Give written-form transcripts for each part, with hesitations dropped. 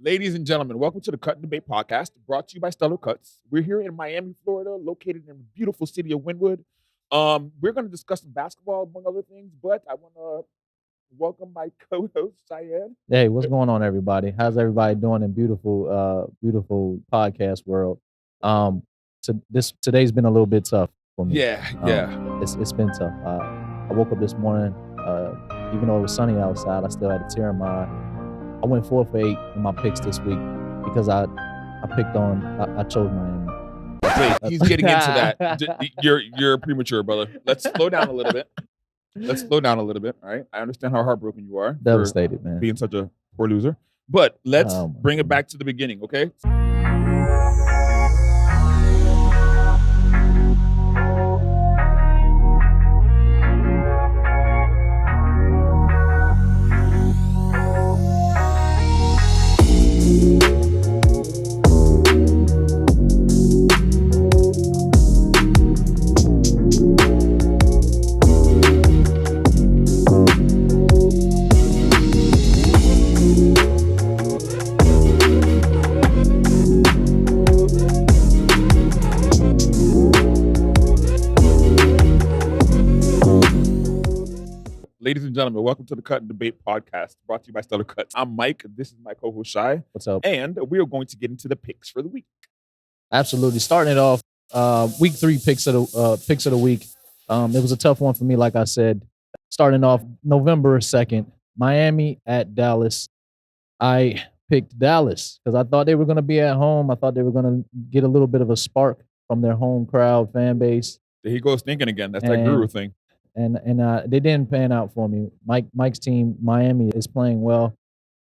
Ladies and gentlemen, welcome to the Cut and Debate podcast, brought to you by Stellar Cuts. We're here in Miami, Florida, located in the beautiful city of Wynwood. We're going to discuss some basketball, among other things, but I want to welcome my co-host, Cheyenne. Hey, what's going on, everybody? How's everybody doing in beautiful podcast world? Today's been a little bit tough for me. It's been tough. I woke up this morning, even though it was sunny outside, I still had a tear in my eye. I went 4 for 8 in my picks this week because I chose Miami. Wait, he's getting into that. You're premature, brother. Let's slow down a little bit. All right. I understand how heartbroken you are. Devastated, man. Being such a poor loser. But let's bring it back to the beginning, okay? Ladies and gentlemen, welcome to the Cut and Debate podcast, brought to you by Stellar Cuts. I'm Mike. This is my co-host, Shy. What's up? And we are going to get into the picks for the week. Absolutely. Starting it off, week 3 picks of the week. It was a tough one for me, like I said. Starting off November 2nd, Miami at Dallas. I picked Dallas because I thought they were going to be at home. I thought they were going to get a little bit of a spark from their home crowd fan base. There he goes thinking again. That's that guru thing. And they didn't pan out for me. Mike's team, Miami, is playing well,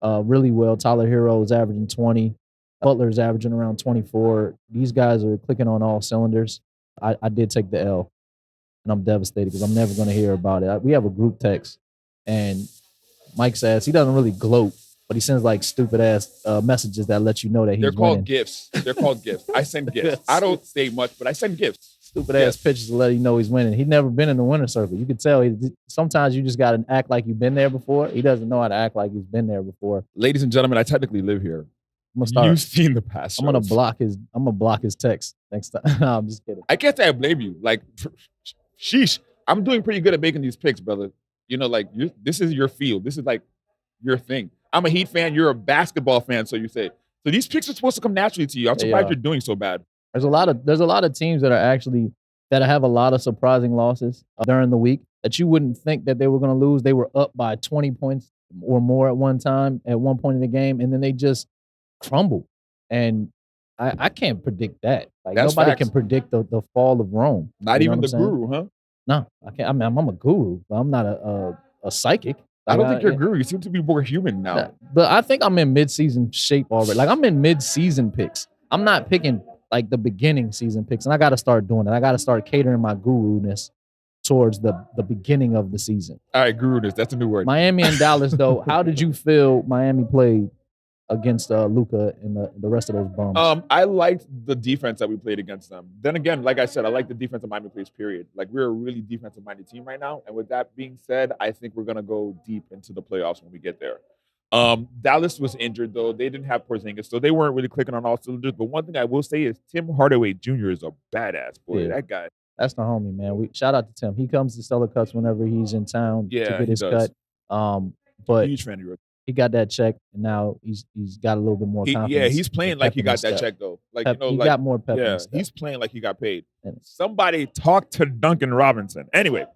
really well. Tyler Hero is averaging 20. Butler is averaging around 24. These guys are clicking on all cylinders. I did take the L, and I'm devastated because I'm never going to hear about it. We have a group text, and Mike says he doesn't really gloat, but he sends like stupid ass messages that let you know that he's They're called winning. gifts. They're called gifts. I send gifts. I don't say much, but I send gifts. Stupid ass pictures to let you know he's winning. He'd never been in the winner's circle. You could tell. Sometimes you just got to act like you've been there before. He doesn't know how to act like he's been there before. Ladies and gentlemen, I technically live here. I'm gonna start. You've seen the past. I'm gonna block his text next time. No, I'm just kidding. I can't say I blame you. Like, sheesh. I'm doing pretty good at making these picks, brother. You know, like this is your field. This is like your thing. I'm a Heat fan. You're a basketball fan, so you say. So these picks are supposed to come naturally to you. I'm surprised you're doing so bad. There's a lot of teams that have a lot of surprising losses during the week that you wouldn't think that they were going to lose. They were up by 20 points or more at one point in the game, and then they just crumbled. And I can't predict that. Like nobody can predict the fall of Rome. Not even the guru, huh? No, I can't. I mean, I'm a guru, but I'm not a psychic. I don't think you're a guru. You seem to be more human now. But I think I'm in mid-season shape already. Like I'm in mid-season picks. I'm not picking like the beginning season picks, and I got to start doing it. I got to start catering my guru-ness towards the beginning of the season. All right, guru-ness. That's a new word. Miami and Dallas, though. How did you feel Miami played against Luka and the rest of those bums? I liked the defense that we played against them. Then again, like I said, I like the defense that Miami plays, period. Like, we're a really defensive-minded team right now. And with that being said, I think we're going to go deep into the playoffs when we get there. Dallas was injured, though. They didn't have Porzingis, so they weren't really clicking on all cylinders. But one thing I will say is Tim Hardaway Jr. is a badass, boy. Yeah. That guy. That's the homie, man. Shout out to Tim. He comes to Stellar Cuts whenever he's in town to get his cut. But huge fan of yours. He got that check, and now he's got a little bit more confidence. He's playing like he got that check, though. Like he got more pep. Yeah, he's playing like he got paid. Somebody talk to Duncan Robinson. Anyway,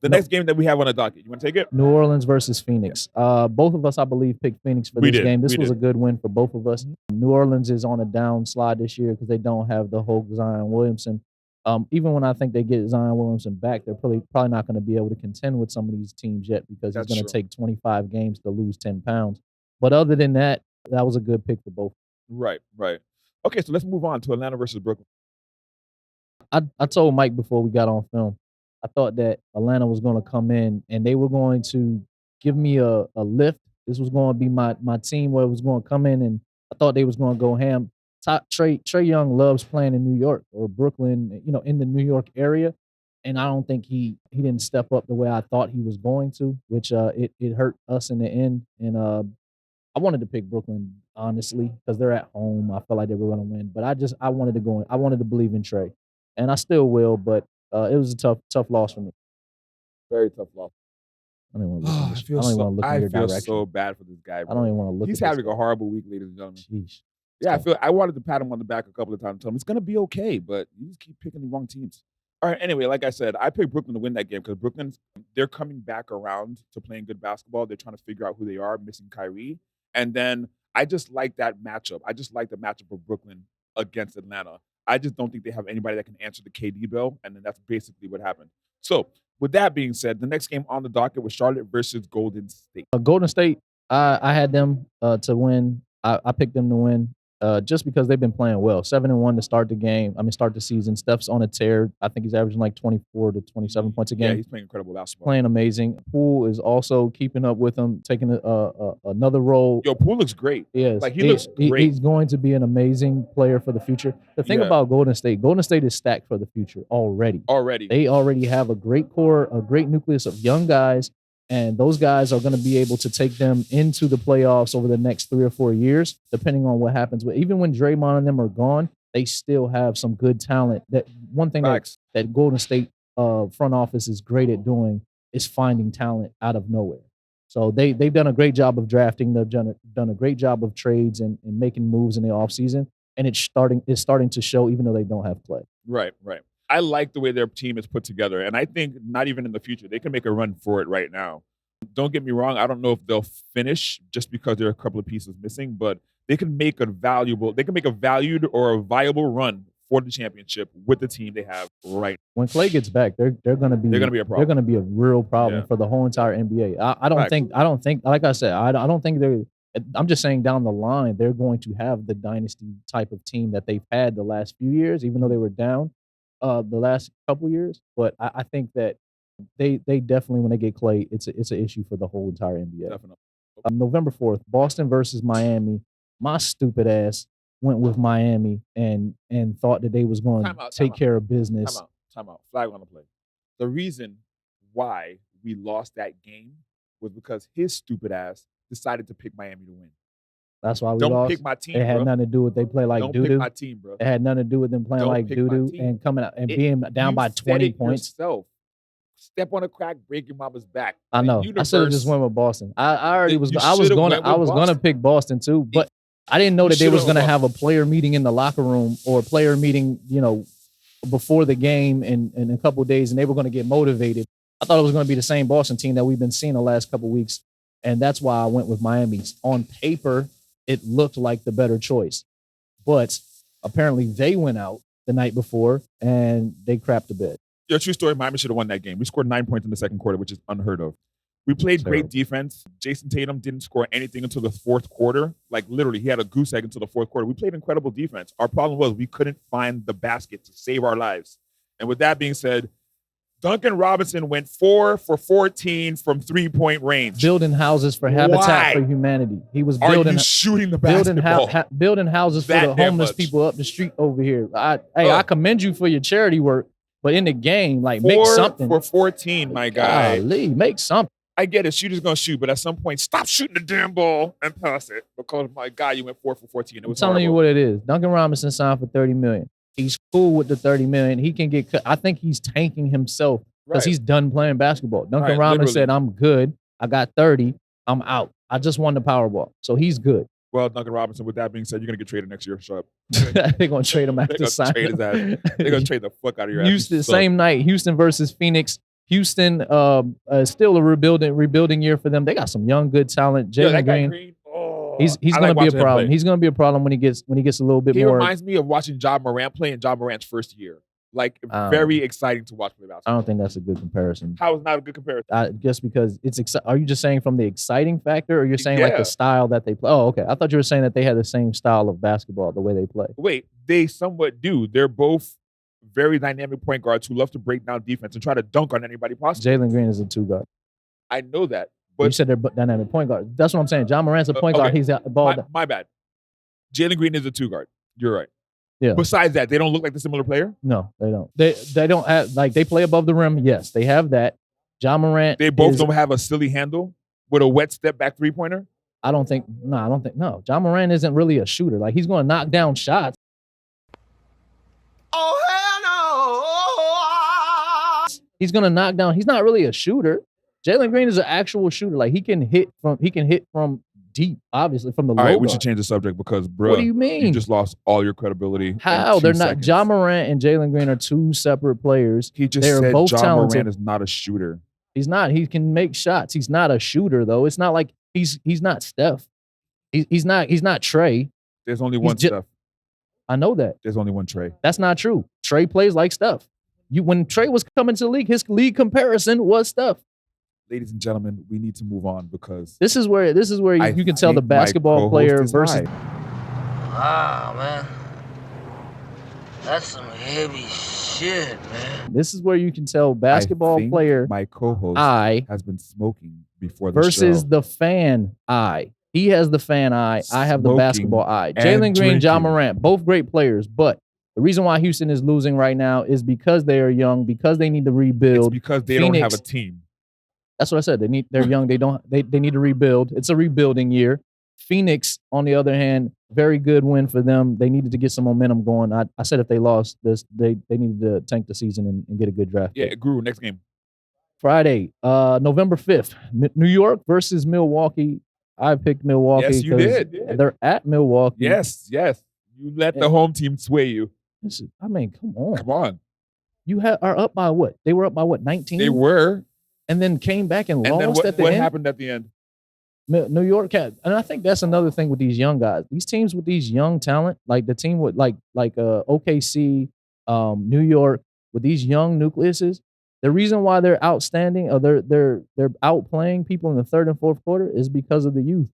the next game that we have on the docket. You want to take it? New Orleans versus Phoenix. Both of us, I believe, picked Phoenix for this game. This was a good win for both of us. New Orleans is on a downslide this year because they don't have the Hulk Zion Williamson. Even when I think they get Zion Williamson back, they're probably not going to be able to contend with some of these teams yet because it's going to take 25 games to lose 10 pounds. But other than that, that was a good pick for both. Right. Okay, so let's move on to Atlanta versus Brooklyn. I told Mike before we got on film, I thought that Atlanta was going to come in and they were going to give me a lift. This was going to be my team where it was going to come in, and I thought they was going to go ham. Trae Young loves playing in New York or Brooklyn, in the New York area. And I don't think he didn't step up the way I thought he was going to, which it hurt us in the end. And I wanted to pick Brooklyn, honestly, because they're at home. I felt like they were going to win, but I wanted to go in. I wanted to believe in Trey, and I still will. But it was a tough loss for me. Very tough loss. I don't even want to look. I don't even want to look in your feel direction. so bad for this guy, bro. I don't even want to look. He's at having a horrible week, ladies and gentlemen. Sheesh. Yeah, I wanted to pat him on the back a couple of times and tell him it's gonna be okay, but you just keep picking the wrong teams. All right, anyway, like I said, I picked Brooklyn to win that game because they're coming back around to playing good basketball. They're trying to figure out who they are, missing Kyrie. And then I just like that matchup. I just like the matchup of Brooklyn against Atlanta. I just don't think they have anybody that can answer the KD bell, and then that's basically what happened. So, with that being said, the next game on the docket was Charlotte versus Golden State. Golden State, I had them to win. I picked them to win. Just because they've been playing well. 7-1 to start the season. Steph's on a tear. I think he's averaging like 24 to 27 points a game. Yeah, he's playing incredible basketball. Playing amazing. Poole is also keeping up with him, taking another role. Yo, Poole looks great. Yes. Like, he looks great. He's going to be an amazing player for the future. The thing about Golden State is stacked for the future already. They already have a great core, a great nucleus of young guys. And those guys are going to be able to take them into the playoffs over the next 3 or 4 years, depending on what happens. Even when Draymond and them are gone, they still have some good talent. That one thing that Golden State front office is great at doing is finding talent out of nowhere. So they've done a great job of drafting. They've done a great job of trades and making moves in the offseason. And it's starting to show, even though they don't have Clay. Right. I like the way their team is put together. And I think not even in the future, they can make a run for it right now. Don't get me wrong. I don't know if they'll finish just because there are a couple of pieces missing, but they can make a valued or a viable run for the championship with the team they have right now. When Clay gets back, they're going to be a problem. They're going to be a real problem for the whole entire NBA. I don't think, like I said, I don't think I'm just saying down the line, they're going to have the dynasty type of team that they've had the last few years, even though they were down the last couple years. But I think that they definitely, when they get Clay, it's an issue for the whole entire NBA. Definitely. November 4th, Boston versus Miami. My stupid ass went with Miami and thought that they was going to take care of business. Time out. Flag on the play. The reason why we lost that game was because his stupid ass decided to pick Miami to win. That's why we lost. Don't pick my team, It had nothing to do with they play like doo-doo. Don't pick my team, bro. It had nothing to do with them playing like doo-doo and coming out and being down by 20 points. Yourself. Step on a crack, break your mama's back. I know. I should have just went with Boston. I already was. I was gonna pick Boston too, but I didn't know that they was gonna have a player meeting in the locker room or a player meeting, before the game in a couple of days, and they were gonna get motivated. I thought it was gonna be the same Boston team that we've been seeing the last couple of weeks, and that's why I went with Miami. On paper, it looked like the better choice, but apparently they went out the night before and they crapped the bed. Your true story, Miami should have won that game. We scored 9 points in the second quarter, which is unheard of. We played great defense. Jason Tatum didn't score anything until the fourth quarter. Like, literally, he had a goose egg until the fourth quarter. We played incredible defense. Our problem was we couldn't find the basket to save our lives. And with that being said, Duncan Robinson went 4 for 14 from three-point range. Building houses for Habitat for Humanity. He was building. Are you shooting the basketball? Building houses for the homeless people up the street over here. I commend you for your charity work. But in the game, make something. 4 for 14, my guy. Golly, make something. I get it. Shooter's going to shoot, but at some point, stop shooting the damn ball and pass it. Because, my guy, you went 4 for 14. I'm telling you what it is. Duncan Robinson signed for $30 million. He's cool with the $30 million. He can get cut. I think he's tanking himself because he's done playing basketball. Duncan Robinson said, I'm good. I got 30. I'm out. I just won the Powerball. So he's good. Well, Duncan Robinson, with that being said, you're going to get traded next year. Shut up. They're going to trade him after signing. They're going to trade the fuck out of your ass. Houston, same night, Houston versus Phoenix. Houston, still a rebuilding year for them. They got some young, good talent. Jalen Green. He's going to be a problem. He's going to be a problem when he gets a little bit more. He reminds me of watching Ja Morant play in Ja Morant's first year. Very exciting to watch play basketball. I don't think that's a good comparison. How is not a good comparison? Just because it's are you just saying from the exciting factor, or you're saying like the style that they play? Oh, okay. I thought you were saying that they had the same style of basketball, the way they play. Wait, they somewhat do. They're both very dynamic point guards who love to break down defense and try to dunk on anybody possible. Jalen Green is a 2 guard. I know that. But you said they're dynamic point guards. That's what I'm saying. Ja Morant's a point guard. He's a ball. My bad. Jalen Green is a 2 guard. You're right. Yeah. Besides that, they don't look like the similar player? No, they don't. They don't have, they play above the rim. Yes, they have that. Ja Morant. They both don't have a silly handle with a wet step back 3-pointer? I don't think. No. John Moran isn't really a shooter. Like he's going to knock down shots. Oh hell no! He's going to knock down. He's not really a shooter. Jalen Green is an actual shooter. Like he can hit from deep, obviously from the low. All right, we guard. should change the subject because, bro, What do you mean? You just lost all your credibility. How? In 2 They're not. seconds. John Morant and Jalen Green are two separate players. He just They're said both John talented. Moran is not a shooter. He's not. He can make shots. He's not a shooter though. It's not like he's not Steph. He's not Trey. There's only one Steph. I know that. There's only one Trey. That's not true. Trey plays like Steph. When Trey was coming to the league, his league comparison was Steph. Ladies and gentlemen, we need to move on because This is where you can tell the think my basketball co-host player is versus. right. Wow, man. That's some heavy shit, man. This is where you can tell basketball I think player my co-host eye has been smoking before the versus show. the fan eye. He has the fan eye. I have the Smoking basketball eye. and Jalen Green, John drinking. Morant, both great players, but the reason why Houston is losing right now is because they are young, because they need to It's rebuild. because they don't have Phoenix- a team. That's what I said. They're young. They need to rebuild. It's a rebuilding year. Phoenix, on the other hand, very good win for them. They needed to get some momentum going. I said if they lost this, they needed to tank the season and get a good draft. Yeah, pick. it grew. Next game. Friday, November 5th, New York versus Milwaukee. I picked Milwaukee. Yes, you 'cause did. They're at Milwaukee. Yes. You let the home team sway you. Come on. Come on. You are up by what? They were up by what, 19? They were. And then came back and And then lost at the what end. happened at the end? New York had, and I think that's another thing with these young guys. These teams with these young talent, like the team with like OKC, New York, with these young nucleuses, the reason why they're outstanding or they're outplaying people in the third and fourth quarter is because of the youth,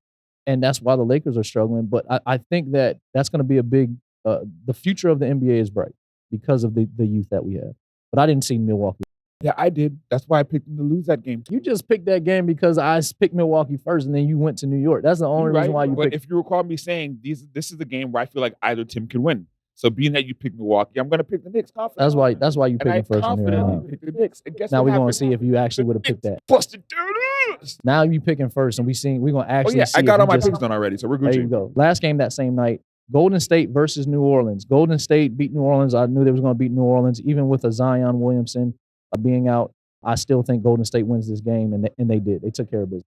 and that's why the Lakers are struggling. But I think that's going to be a big. The future of the NBA is bright because of the youth that we have. But I didn't see Milwaukee. Yeah, I did. That's why I picked them to lose that game. You just picked that game because I picked Milwaukee first, and then you went to New York. That's the only reason why you But picked. if you recall me saying this is the game where I feel like either team can win. So being that you picked Milwaukee, I'm going to pick the Knicks confidently. That's why you And I picked first from here on confidently out. picked the Knicks. And guess Now what we're going to happened? see if you actually would have picked that. Busted dudes. Now you picking first, and we're going to Oh actually. yeah, see I got if all you my just- picks done already, so we're There you Gucci. go. Last game that same night, Golden State versus New Orleans. Golden State beat New Orleans. I knew they was going to beat New Orleans, even with a Zion Williamson being out. I still think Golden State wins this game, and they did. They took care of business.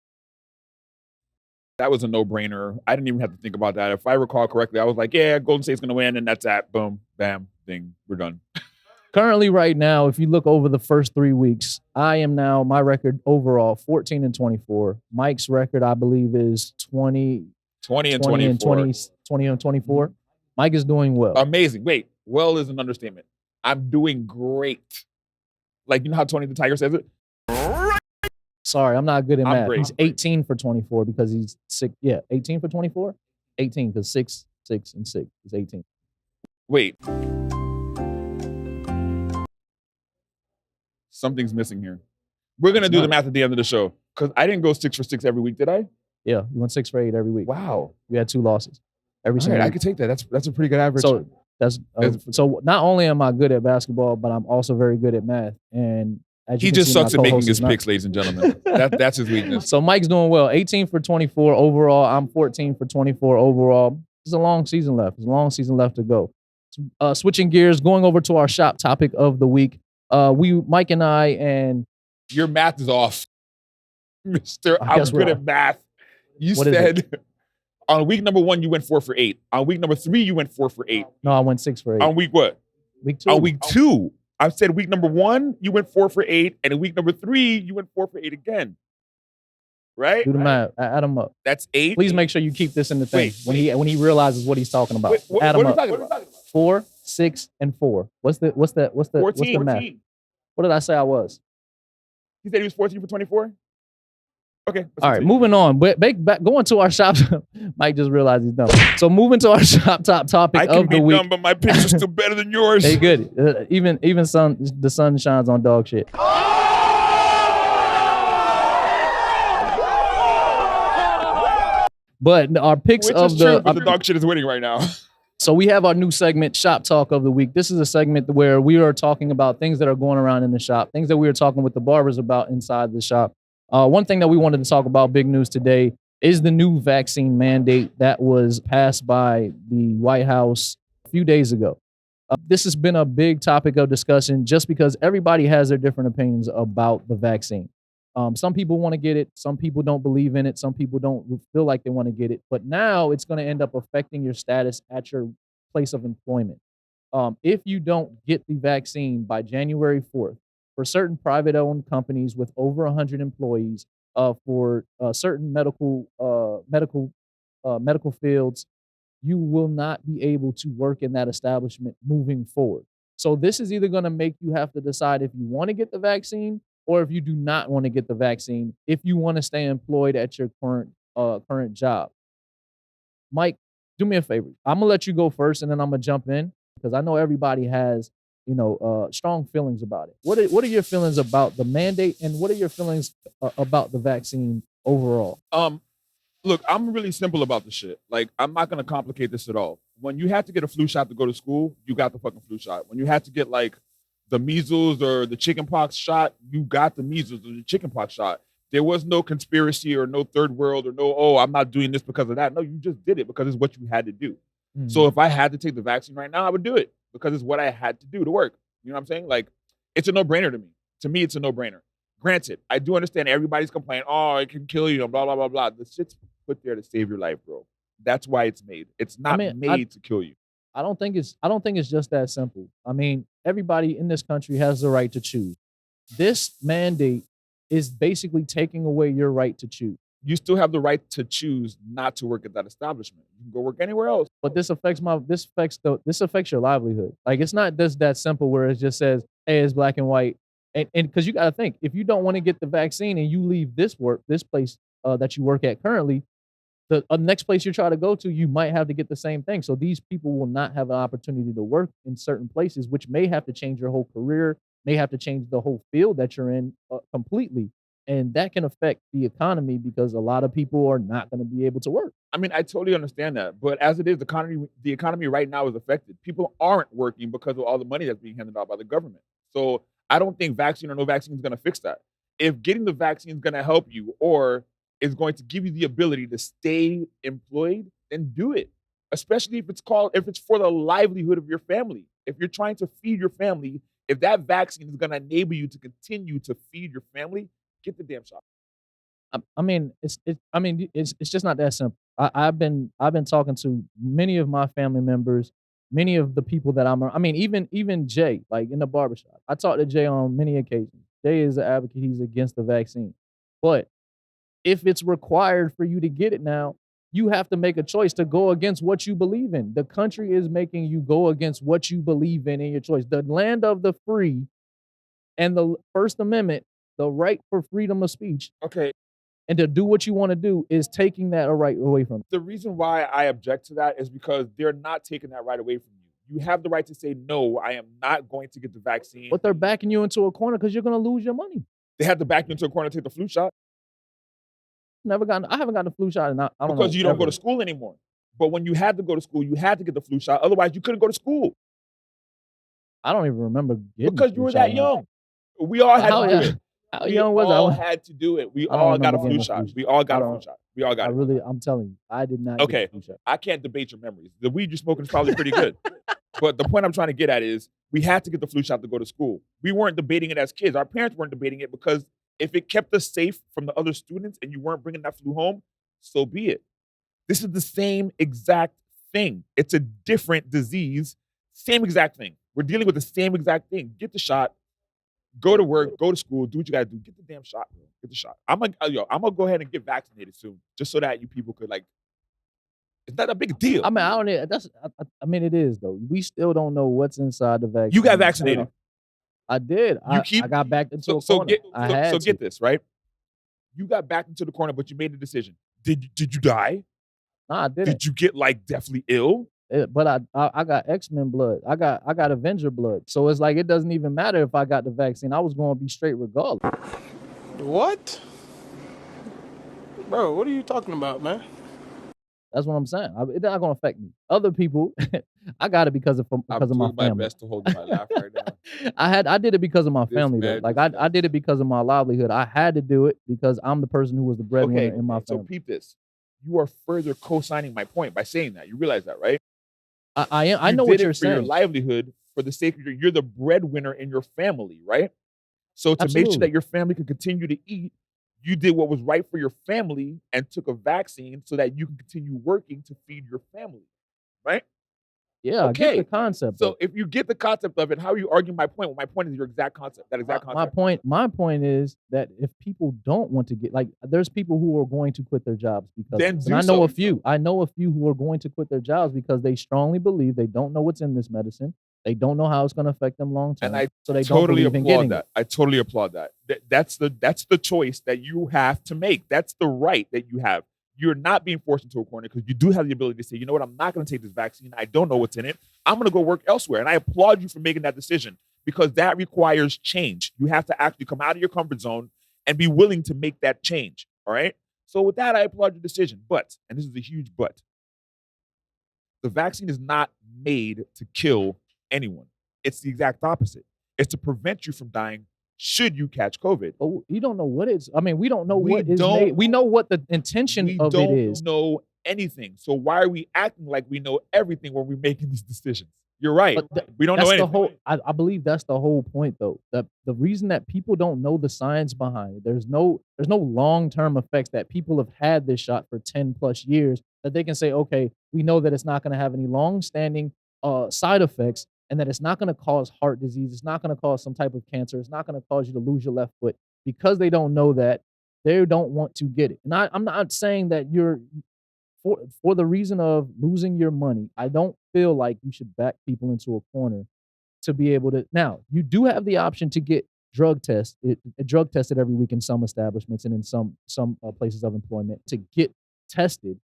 That was a no-brainer. I didn't even have to think about that. If I recall correctly, I was like, yeah, Golden State's going to win, and that's that. Boom, bam, ding, we're done. Currently, right now, if you look over the first 3 weeks, I am now, my record overall, 14-24. Mike's record, I believe, is 20 20 and 20 and 24. 20 and 24. Mike is doing well. Amazing. Wait, well is an understatement. I'm doing great. Like, you know how Tony the Tiger says it? Sorry, I'm not good at I'm math. great. He's 18 for 24 because he's 6. Yeah, 18 for 24? 18 because 6 and 6 is 18. Wait. Something's missing here. We're going to It's do the not. math at the end of the show because I didn't go 6 for 6 every week, did I? Yeah, you went 6 for 8 every week. Wow. You had 2 losses every All single right, I week. could take that. That's a pretty good average. So that's That's- so not only am I good at basketball, but I'm also very good at math. And as you he can just see, my sucks at making co-host his is not. picks, ladies and gentlemen. That's his weakness. So Mike's doing well. 18 for 24 overall. I'm 14 for 24 overall. There's a long season left. There's a long season left to go. Switching gears, going over to our shop topic of the week. Mike and I, and Your math is off, Mister. I I'm guess we're good off. at math. You What is said on week number 1 you went 4 for 8. On week number 3 you went 4 for 8. no, I went 6 for 8. On week what? Week 2. On week 2, I said week number 1 you went 4 for 8, and in week number 3 you went 4 for 8 again. Right? Do the math. Add them up. That's 8. Please make sure you keep this in the thing when he realizes what he's talking about. Wait, what Add are them we up. talking about? 4, 6, and 4. What's the 14. math? What did I say I was? He said he was 14 for 24. Okay. let's All right, continue. moving on. But back going to our shop. Mike just realized he's dumb. So moving to our shop top topic I can of be the week. dumb, but my picks are still better than yours. They good. Even the sun shines on dog shit. But our picks Which of is true, the but the dog shit is winning right now. so we have our new segment, Shop Talk of the Week. This is a segment where we are talking about things that are going around in the shop, things that we are talking with the barbers about inside the shop. One thing that we wanted to talk about, big news today, is the new vaccine mandate that was passed by the White House a few days ago. This has been a big topic of discussion just because everybody has their different opinions about the vaccine. Some people want to get it. Some people don't believe in it. Some people don't feel like they want to get it. But now it's going to end up affecting your status at your place of employment. If you don't get the vaccine by January 4th, for certain private-owned companies with over 100 employees, for certain medical fields, you will not be able to work in that establishment moving forward. So this is either going to make you have to decide if you want to get the vaccine or if you do not want to get the vaccine, if you want to stay employed at your current job. Mike, do me a favor. I'm gonna let you go first, and then I'm gonna jump in because I know everybody has, strong feelings about it. What are your feelings about the mandate, and what are your feelings about the vaccine overall? Look, I'm really simple about the shit. Like, I'm not gonna complicate this at all. When you had to get a flu shot to go to school, you got the fucking flu shot. When you had to get like the measles or the chickenpox shot, you got the measles or the chickenpox shot. There was no conspiracy or no third world or no, oh, I'm not doing this because of that. No, you just did it because it's what you had to do. So if I had to take the vaccine right now, I would do it because it's what I had to do to work. You know what I'm saying? Like, it's a no-brainer to me. To me, it's a no-brainer. Granted, I do understand everybody's complaining, oh, it can kill you, blah, blah, blah, blah. The shit's put there to save your life, bro. That's why it's made. It's not made to kill you. I don't think it's just that simple. I mean, everybody in this country has the right to choose. This mandate is basically taking away your right to choose. You still have the right to choose not to work at that establishment. You can go work anywhere else. But this affects your livelihood. Like, it's not just that simple where it just says, hey, it's black and white. And because you got to think, if you don't want to get the vaccine and you leave this place that you work at currently, the next place you try to go to, you might have to get the same thing. So these people will not have an opportunity to work in certain places, which may have to change your whole career, may have to change the whole field that you're in completely. And that can affect the economy because a lot of people are not going to be able to work. I mean, I totally understand that. But as it is, the economy right now is affected. People aren't working because of all the money that's being handed out by the government. So I don't think vaccine or no vaccine is going to fix that. If getting the vaccine is going to help you or is going to give you the ability to stay employed, then do it. Especially if it's for the livelihood of your family. If you're trying to feed your family, if that vaccine is going to enable you to continue to feed your family, get the damn shot. I mean, it's just not that simple. I've been talking to many of my family members, many of the people that even Jay, like in the barbershop. I talked to Jay on many occasions. Jay is an advocate. He's against the vaccine. But if it's required for you to get it now, you have to make a choice to go against what you believe in. The country is making you go against what you believe in your choice. The land of the free and the First Amendment, the right for freedom of speech. Okay. And to do what you want to do is taking that right away from you. The reason why I object to that is because they're not taking that right away from you. You have the right to say, no, I am not going to get the vaccine. But they're backing you into a corner because you're going to lose your money. They had to back you into a corner to take the flu shot. I haven't gotten the flu shot, and I don't know. Because you don't go to school anymore. But when you had to go to school, you had to get the flu shot. Otherwise, you couldn't go to school. I don't even remember getting because you were that young. We all had to do it. How young was I? We all had to do it. We all got a flu shot. We all got a flu shot. We all got it. I'm telling you, I did not get a flu shot. I can't debate your memories. The weed you're smoking is probably pretty good. But the point I'm trying to get at is we had to get the flu shot to go to school. We weren't debating it as kids. Our parents weren't debating it because if it kept us safe from the other students and you weren't bringing that flu home, so be it. This is the same exact thing. It's a different disease, same exact thing. We're dealing with the same exact thing. Get the shot, go to work, go to school, do what you gotta do. Get the damn shot, bro. Get the shot. I'm gonna go ahead and get vaccinated soon, just so that you people could it's not a big deal. I mean, it is though. We still don't know what's inside the vaccine. You got vaccinated. I did. I got backed into a corner. Get this, right? You got backed into the corner, but you made the decision. Did you die? Nah, I didn't. Did you get deathly ill? But I got X-Men blood. I got Avenger blood. So it's it doesn't even matter if I got the vaccine. I was going to be straight regardless. What? Bro, what are you talking about, man? That's what I'm saying. It's not going to affect me. Other people, I got it because of my family. I'm doing my best to hold my laugh right now. I did it because of my family, though. I did it because of my livelihood. I had to do it because I'm the person who was the breadwinner in my family. So peep this. you are further co-signing my point by saying that. You realize that, right? I You know did what it you're for your saying. livelihood, for the sake of you're the breadwinner in your family, right? So to make sure Absolutely. that your family could continue to eat, you did what was right for your family and took a vaccine so that you can continue working to feed your family, right? Yeah, I get the Okay. concept of So it. if you get the concept of it, how are you arguing my point? Well, my point is your exact concept, that exact My concept. my point is that if people don't want to get like, there's people who are going to quit their jobs because of Then this, and do I know a so. few. I know a few who are going to quit their jobs because they strongly believe they don't know what's in this medicine. They don't know how it's going to affect them long And term, I so they don't totally believe in applaud getting that. it. I totally applaud that. That's the choice that you have to make. That's the right that you have. You're not being forced into a corner because you do have the ability to say, you know what, I'm not going to take this vaccine. I don't know what's in it. I'm going to go work elsewhere. And I applaud you for making that decision because that requires change. You have to actually come out of your comfort zone and be willing to make that change. All right. So with that, I applaud your decision. But, and this is a huge but, the vaccine is not made to kill anyone. It's the exact opposite. It's to prevent you from dying should you catch COVID. But you don't know what it's. I mean, we don't know We what is don't- made. We know what the intention We of it don't is. know anything. So why are we acting like we know everything when we're making these decisions? You're right. We don't know That's anything. the whole. I believe that's the whole point, though. The reason that people don't know the science behind it, there's no long term effects that people have had this shot for 10+ years that they can say, okay, we know that it's not going to have any long standing side effects, and that it's not going to cause heart disease. It's not going to cause some type of cancer. It's not going to cause you to lose your left foot. Because they don't know that, they don't want to get it. And I'm not saying that you're for the reason of losing your money. I don't feel like you should back people into a corner to be able to. Now, you do have the option to get drug tested every week in some establishments and in some places of employment to get tested.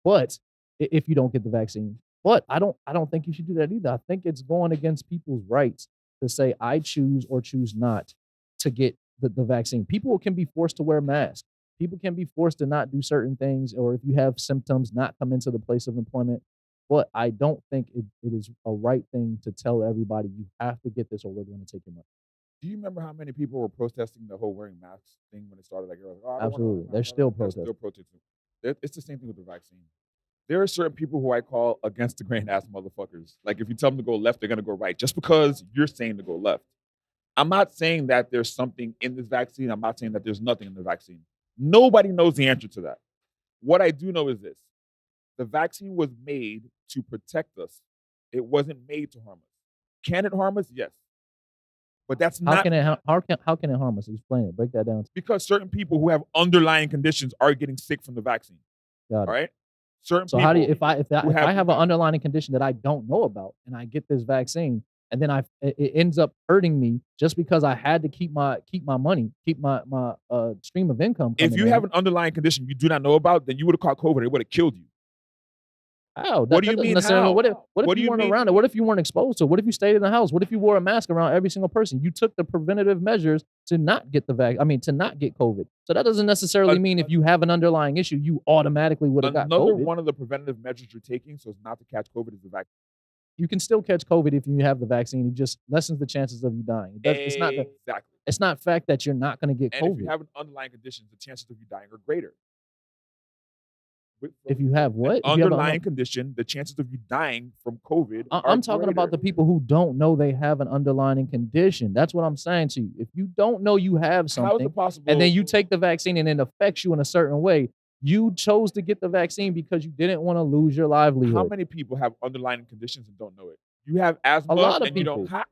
But if you don't get the vaccine, but I don't think you should do that either. I think it's going against people's rights to say I choose or choose not to get the vaccine. People can be forced to wear masks. People can be forced to not do certain things, or if you have symptoms, not come into the place of employment. But I don't think it is a right thing to tell everybody you have to get this or we're going to take your money. Do you remember how many people were protesting the whole wearing masks thing when it started? Like, oh, I don't wanna wear Absolutely. a They're mask. still They're still protesting. protesting. It's the same thing with the vaccine. There are certain people who I call against the grain ass motherfuckers. Like if you tell them to go left, they're gonna go right just because you're saying to go left. I'm not saying that there's something in this vaccine. I'm not saying that there's nothing in the vaccine. Nobody knows the answer to that. What I do know is this: the vaccine was made to protect us. It wasn't made to harm us. Can it harm us? Yes. But that's How not can it how can it harm us? Explain it. Break that down. because certain people who have underlying conditions are getting sick from the vaccine. Got All it. right. Certain So people. how do you, if who I have an underlying condition that I don't know about and I get this vaccine and then it ends up hurting me just because I had to keep my money, keep my stream of income coming If you in. have an underlying condition you do not know about, then you would have caught COVID. It would have killed you. How? What do you doesn't mean necessarily. how? What if What do you you weren't mean? around it? What if you weren't exposed to it? What if you stayed in the house? What if you wore a mask around every single person? You took the preventative measures to not get to not get COVID. So that doesn't necessarily mean if you have an underlying issue, you automatically would have got Another COVID. one of the preventative measures you're taking so as not to catch COVID is the vaccine. You can still catch COVID if you have the vaccine. It just lessens the chances of you dying. Exactly. It's not fact that you're not going to get And if you COVID. have an underlying condition, the chances of you dying are greater. If you have what? An If you have an underlying condition, the chances of you dying from COVID are I'm talking about greater. the people who don't know they have an underlying condition. That's what I'm saying to you. If you don't know you have How is something, it possible? and then you take the vaccine and it affects you in a certain way, you chose to get the vaccine because you didn't want to lose your livelihood. How many people have underlying conditions and don't know it? You have asthma A lot of and you don't people. have.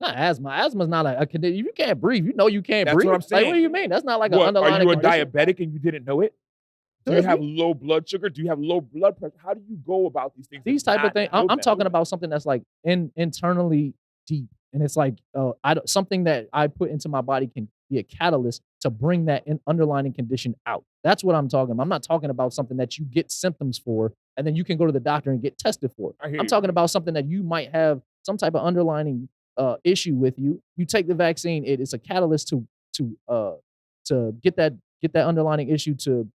Not asthma. Asthma's not a condition. You can't breathe. You know you can't That's breathe. what I'm Like, what saying. do you mean? That's not like an What, underlying are you a condition. diabetic and you didn't know it? Do you Could have be. low blood sugar? Do you have low blood pressure? How do you go about these things? These and type of not things. know I'm them? talking about something that's like internally deep, and it's like something that I put into my body can be a catalyst to bring that underlying condition out. That's what I'm talking about. I'm not talking about something that you get symptoms for and then you can go to the doctor and get tested for. I hear I'm you. talking about something that you might have some type of underlying issue with you. You take the vaccine, it is a catalyst to get that underlying issue to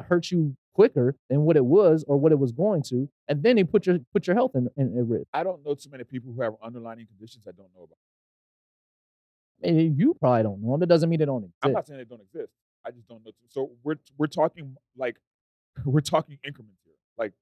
hurt you quicker than what it was or what it was going to, and then they put your health in risk. I don't know too many people who have underlying conditions I don't know about. And you probably don't know them. That doesn't mean they don't exist. I'm not saying they don't exist. I just don't know. So we're talking like we're talking increments here. Like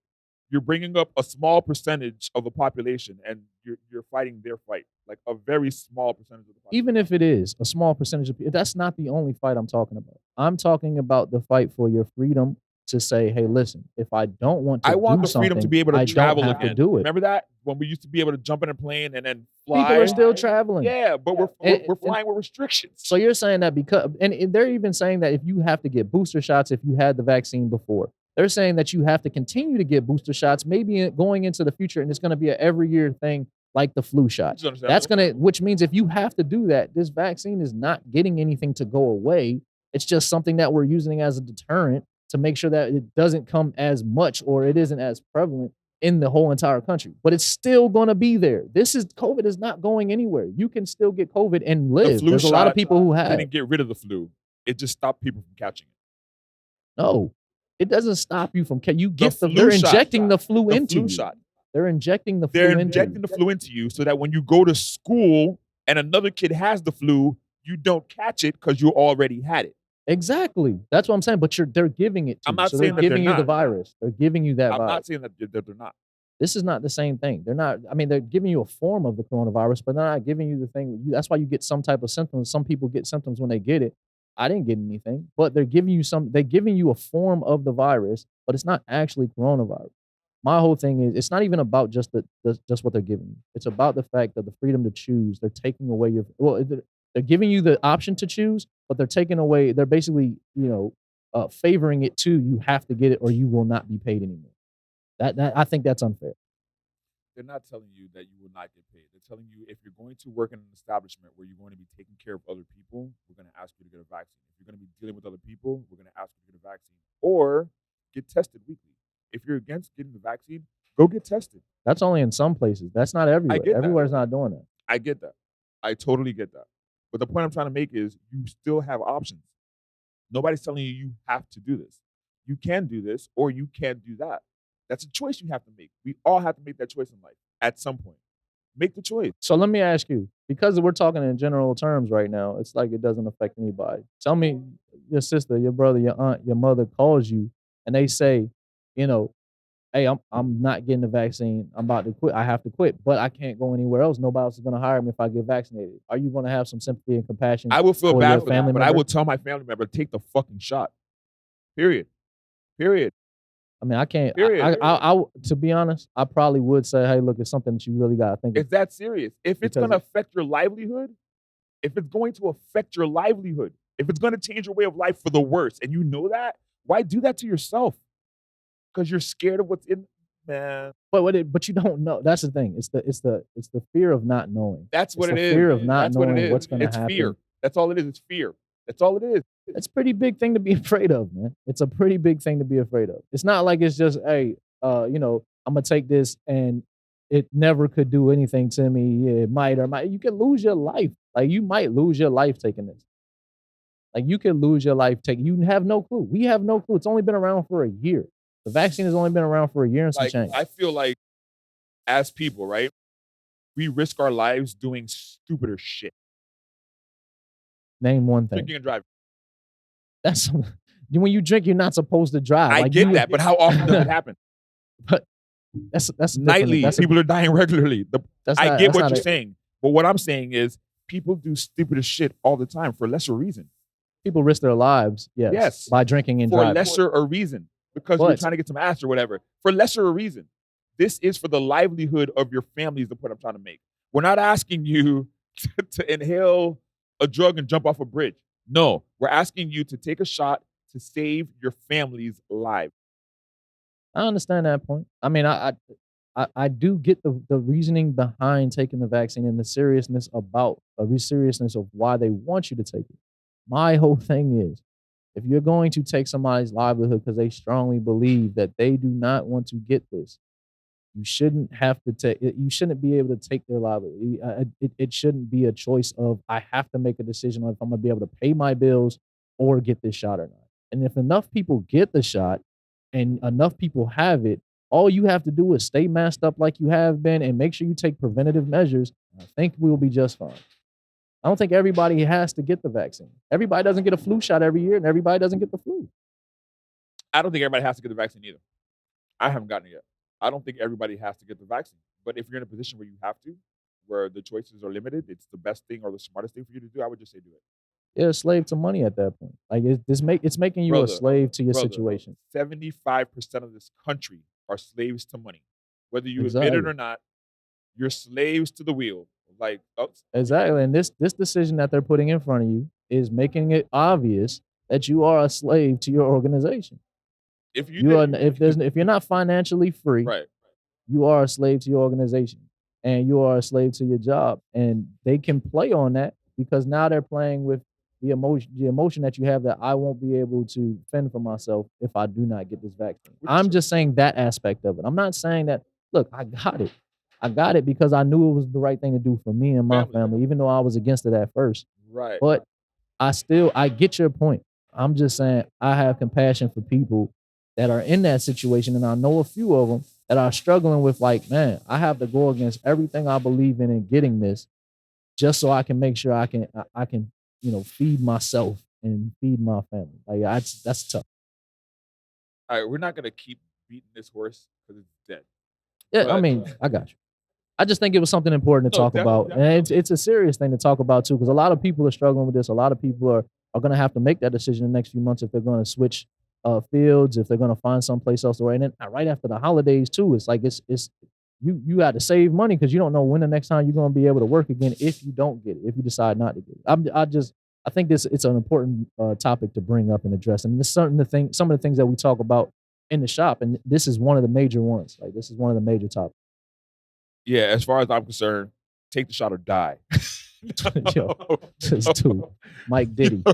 you're bringing up a small percentage of the population, and you're fighting their fight, like a very small percentage of the population. Even if it is a small percentage of people, that's not the only fight I'm talking about. I'm talking about the fight for your freedom to say, hey, listen, if I don't want to I want do the freedom to something, be able to I travel don't have again. to do it. Remember that when we used to be able to jump in a plane and then fly? People are still traveling. Yeah, but we're flying with restrictions. So you're saying that because, and they're even saying that if you have to get booster shots if you had the vaccine before, they're saying that you have to continue to get booster shots, maybe going into the future, and it's going to be an every year thing like the flu shot. That's going to, which means if you have to do that, this vaccine is not getting anything to go away. It's just something that we're using as a deterrent to make sure that it doesn't come as much or it isn't as prevalent in the whole entire country. But it's still going to be there. COVID is not going anywhere. You can still get COVID and live. There's a lot of people who have. Didn't get rid of the flu. It just stopped people from catching it. No, it doesn't stop you from you get they're injecting the flu into you. They're injecting the flu into you. They're injecting the flu into you so that when you go to school and another kid has the flu, you don't catch it because you already had it. Exactly. That's what I'm saying. But they're giving it to I'm you. not So saying they're giving you the virus. They're giving you that virus. I'm not saying that they're not. This is not the same thing. They're not. I mean, they're giving you a form of the coronavirus, but they're not giving you the thing. That's why you get some type of symptoms. Some people get symptoms when they get it. I didn't get anything, but they're giving you They're giving you a form of the virus, but it's not actually coronavirus. My whole thing is, it's not even about just just what they're giving you. It's about the fact that the freedom to choose. They're taking away they're giving you the option to choose, but they're taking away. They're basically, favoring it to you have to get it or you will not be paid anymore. That I think that's unfair. They're not telling you that you will not get paid. They're telling you if you're going to work in an establishment where you're going to be taking care of other people, we're going to ask you to get a vaccine. If you're going to be dealing with other people, we're going to ask you to get a vaccine or get tested weekly. If you're against getting the vaccine, go get tested. That's only in some places. That's not everywhere. Everywhere's not doing that. I get that. I totally get that. But the point I'm trying to make is you still have options. Nobody's telling you you have to do this. You can do this or you can't do that. That's a choice you have to make. We all have to make that choice in life at some point. Make the choice. So let me ask you, because we're talking in general terms right now, it's like it doesn't affect anybody. Tell me, your sister, your brother, your aunt, your mother calls you and they say, hey, I'm not getting the vaccine. I'm about to quit. I have to quit, but I can't go anywhere else. Nobody else is going to hire me if I get vaccinated. Are you going to have some sympathy and compassion? I will feel bad for family them, but member? I will tell my family member, take the fucking shot. Period. I mean, I can't. I to be honest, I probably would say, hey, look, it's something that you really got to think. It's that serious. If it's going to affect your livelihood, if it's going to change your way of life for the worse, and you know that, why do that to yourself? Because you're scared of what's in, man. But you don't know. That's the thing. It's the fear of not knowing. That's what it is. Fear of not knowing what's going to happen. It's fear. That's all it is. It's fear. That's all it is. It's a pretty big thing to be afraid of, man. It's a pretty big thing to be afraid of. It's not like it's just, hey, I'm gonna take this and it never could do anything to me. Yeah, it might or might. You can lose your life. Like you might lose your life taking this. Like you could lose your life taking. You have no clue. We have no clue. It's only been around for a year. The vaccine has only been around for a year and some change. I feel like as people, right, we risk our lives doing stupider shit. Name one thing. Drinking and driving. That's when you drink, you're not supposed to drive. I get that, but how often does it happen? But that's nightly. People are dying regularly. I get what you're saying, but what I'm saying is people do stupider shit all the time for lesser reason. People risk their lives, yes, by drinking and driving for lesser a reason because you're trying to get some ass or whatever. For lesser a reason, this is for the livelihood of your family. Is the point I'm trying to make. We're not asking you to inhale a drug and jump off a bridge. No, we're asking you to take a shot to save your family's life. I understand that point. I mean, I do get the reasoning behind taking the vaccine and the seriousness of why they want you to take it. My whole thing is, if you're going to take somebody's livelihood because they strongly believe that they do not want to get this, you shouldn't have to take it. You shouldn't be able to take their livelihood. It shouldn't be a choice of I have to make a decision on if I'm going to be able to pay my bills or get this shot or not. And if enough people get the shot and enough people have it, all you have to do is stay masked up like you have been and make sure you take preventative measures. I think we'll be just fine. I don't think everybody has to get the vaccine. Everybody doesn't get a flu shot every year, and everybody doesn't get the flu. I don't think everybody has to get the vaccine either. I haven't gotten it yet. I don't think everybody has to get the vaccine. But if you're in a position where you have to, where the choices are limited, it's the best thing or the smartest thing for you to do, I would just say do it. You're a slave to money at that point. Like it's making you a slave to your situation. 75% of this country are slaves to money. Whether you admit it or not, you're slaves to the wheel. Like exactly. And this decision that they're putting in front of you is making it obvious that you are a slave to your organization. If you're not financially free, right, you are a slave to your organization, and you are a slave to your job. And they can play on that because now they're playing with the emotion that you have that I won't be able to fend for myself if I do not get this vaccine. I'm just saying that aspect of it. I'm not saying that, look, I got it. I got it because I knew it was the right thing to do for me and my family, even though I was against it at first. Right. But I get your point. I'm just saying I have compassion for people that are in that situation, and I know a few of them that are struggling with, like, man, I have to go against everything I believe in getting this just so I can make sure I can feed myself and feed my family. Like that's tough. All right, we're not gonna keep beating this horse because it's dead. Yeah, but, I mean, I got you. I just think it was something important to talk about, and it's a serious thing to talk about too, because a lot of people are struggling with this. A lot of people are going to have to make that decision in the next few months if they're going to switch fields, if they're going to find someplace else to write. And then right after the holidays too, it's like it's you got to save money because you don't know when the next time you're going to be able to work again if you don't get it, if you decide not to get it. I think it's an important topic to bring up and address, and it's some of the things that we talk about in the shop, and this is one of the major ones. Like this is one of the major topics. Yeah, as far as I'm concerned, take the shot or die. Yo, dude, Mike Diddy,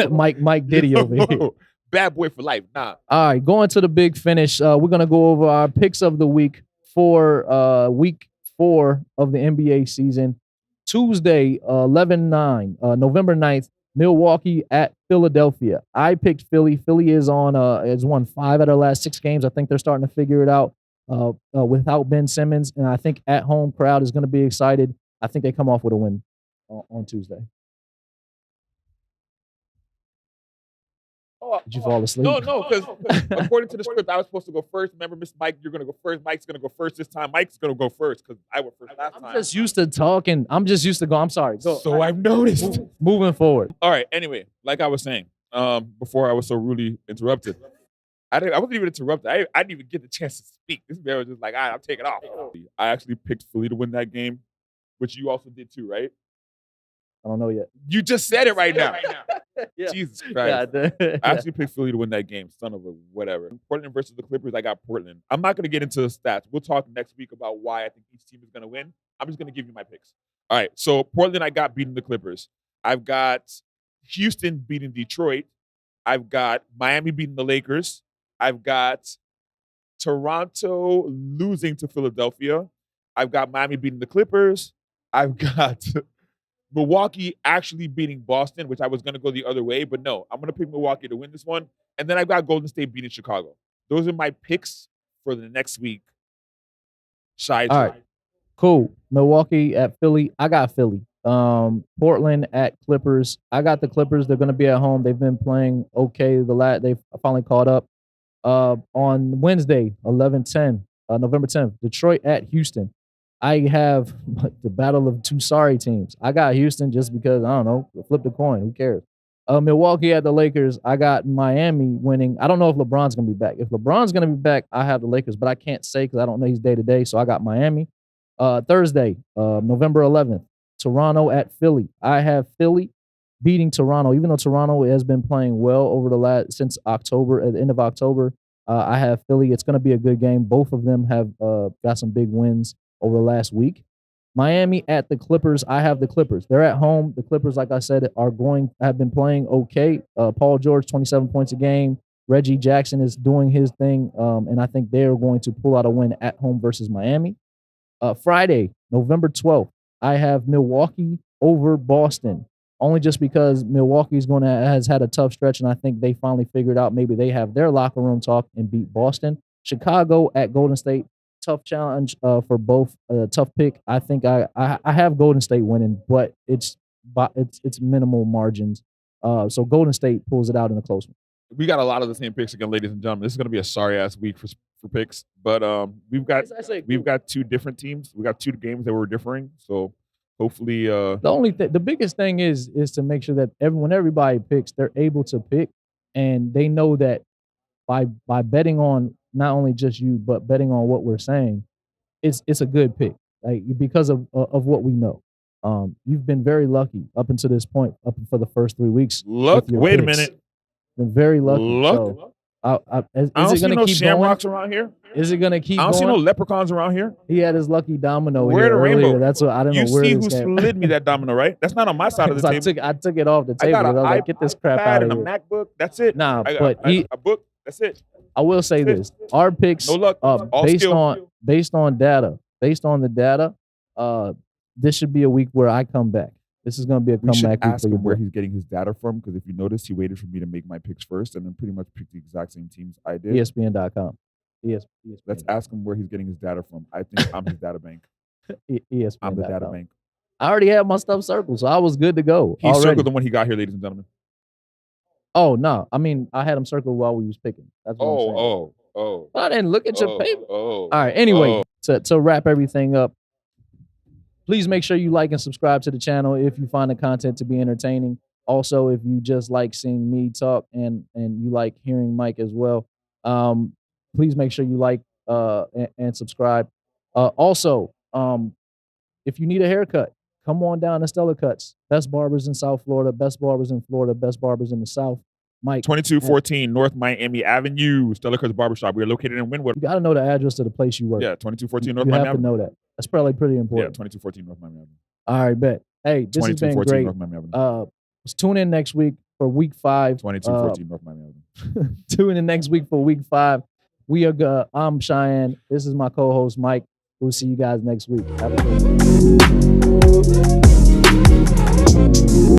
Mike Diddy over here. Bad boy for life. Nah. All right, going to the big finish. We're gonna go over our picks of the week for week 4 of the NBA season. Tuesday, 11/9, November 9th, Milwaukee at Philadelphia. I picked Philly. Philly has won 5 out of the last 6 games. I think they're starting to figure it out without Ben Simmons, and I think at home crowd is going to be excited. I think they come off with a win on Tuesday. Did you fall asleep? No, because according to the script, I was supposed to go first. Remember, Miss Mike, you're going to go first. Mike's going to go first this time. Mike's going to go first because I went first last time. I'm just used to talking. I'm just used to go. I'm sorry. Go. So I've noticed. Moving forward. All right. Anyway, like I was saying, before I was so rudely interrupted, I wasn't even interrupted. I didn't even get the chance to speak. This man was just like, all right, I'm taking off. I actually picked Philly to win that game, which you also did too, right? I don't know yet. You just said it right now. Yeah. Jesus Christ. Yeah, I actually picked Philly to win that game. Son of a whatever. Portland versus the Clippers, I got Portland. I'm not going to get into the stats. We'll talk next week about why I think each team is going to win. I'm just going to give you my picks. All right, so Portland, I got beating the Clippers. I've got Houston beating Detroit. I've got Miami beating the Lakers. I've got Toronto losing to Philadelphia. I've got Miami beating the Clippers. I've got Milwaukee actually beating Boston, which I was going to go the other way, but no, I'm going to pick Milwaukee to win this one. And then I've got Golden State beating Chicago. Those are my picks for the next week. All right, cool. Milwaukee at Philly. I got Philly. Portland at Clippers. I got the Clippers. They're going to be at home. They've been playing okay. They've finally caught up. On Wednesday, 11/10, November 10th, Detroit at Houston. I have the battle of 2 sorry teams. I got Houston just because, I don't know, flip the coin. Who cares? Milwaukee at the Lakers. I got Miami winning. I don't know if LeBron's going to be back. If LeBron's going to be back, I have the Lakers, but I can't say because I don't know he's day-to-day, so I got Miami. Thursday, November 11th, Toronto at Philly. I have Philly beating Toronto, even though Toronto has been playing well over since October, at the end of October. I have Philly. It's going to be a good game. Both of them have got some big wins over the last week. Miami at the Clippers. I have the Clippers. They're at home. The Clippers, like I said, have been playing okay. Paul George, 27 points a game. Reggie Jackson is doing his thing, and I think they are going to pull out a win at home versus Miami. Friday, November 12th, I have Milwaukee over Boston. Only just because Milwaukee's has had a tough stretch, and I think they finally figured out maybe they have their locker room talk and beat Boston. Chicago at Golden State. Tough challenge for both. Tough pick. I think I have Golden State winning, but it's it's minimal margins. So Golden State pulls it out in a close one. We got a lot of the same picks again, ladies and gentlemen. This is going to be a sorry ass week for picks, but we've got two different teams. We got two games that were differing, so hopefully. The biggest thing is to make sure that when everybody picks, they're able to pick, and they know that by betting on not only just you but betting on what we're saying, it's a good pick, like because of what we know. You've been very lucky up until this point, up for the first 3 weeks. Look, wait a minute. Been very lucky. Look. So, I don't see no shamrocks around here. Is it gonna keep? I don't see no leprechauns around here. He had his lucky domino. Where the earlier. rainbow? That's what I don't know. You where see this who came. slid me that domino, right? That's not on my side of the table. I took it off the table. I got I was like, get this crap out and of a here. MacBook. That's it. Nah, I but a book. That's it. I will say this: our picks, No luck. All based skill. based on the data, this should be a week where I come back. This is going to be a We should comeback week ask for your him where boy. he's getting his data from, because if you notice, he waited for me to make my picks first and then pretty much picked the exact same teams I did. ESPN.com. ESPN. Let's ask him where he's getting his data from. I think I'm his data bank. ESPN. I'm the data bank. I already had my stuff circled, so I was good to go. He circled them when he got here, ladies and gentlemen. Oh no, I mean I had them circled while we was picking. That's what I'm saying. Oh. But I didn't look at your paper. Oh. All right. Anyway, to wrap everything up, please make sure you like and subscribe to the channel if you find the content to be entertaining. Also, if you just like seeing me talk and you like hearing Mike as well, please make sure you like and subscribe. Also, if you need a haircut, come on down to Stellar Cuts. Best barbers in South Florida, best barbers in Florida, best barbers in the South. Mike, 2214 North Miami Avenue, Stellar Cuts Barbershop. We are located in Wynwood. you got to know the address to the place you work. Yeah, 2214 North You Miami have to Avenue. know that. That's probably pretty Yeah, important. 2214 North Miami Avenue. All right, bet. Hey, this has been 2214 great. North Miami Avenue. Let's tune in next week for week 5. 2214 North Miami Avenue. Tune in next week for week 5. I'm Cheyenne. This is my co-host Mike. We'll see you guys next week. Have a good one.